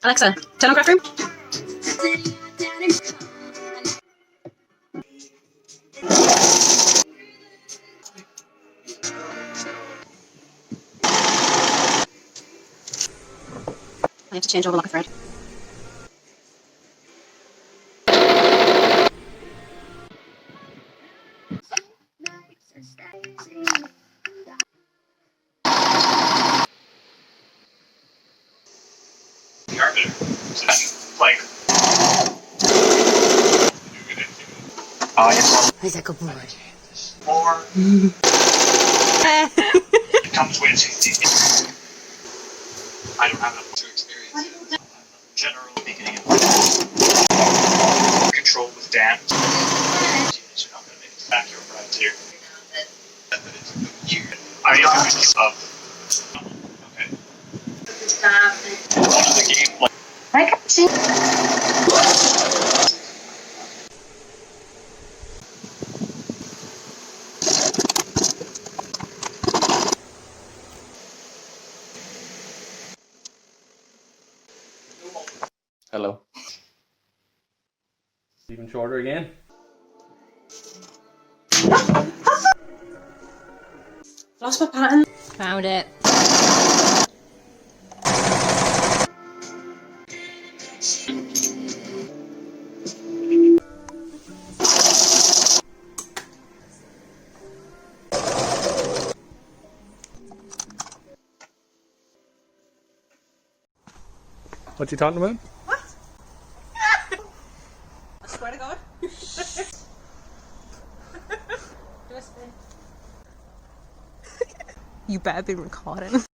Alexa, turn on craft room. I have to change over like a thread. He's like a boy. Or it comes with I don't have enough to experience. General beginning control with dams. You're not going to make it back your right here. I mean, okay. One of the game like Hello. Even shorter again. Lost my pattern. Found it. What you talking about? What? I swear to God. Do a spin. You better be recording.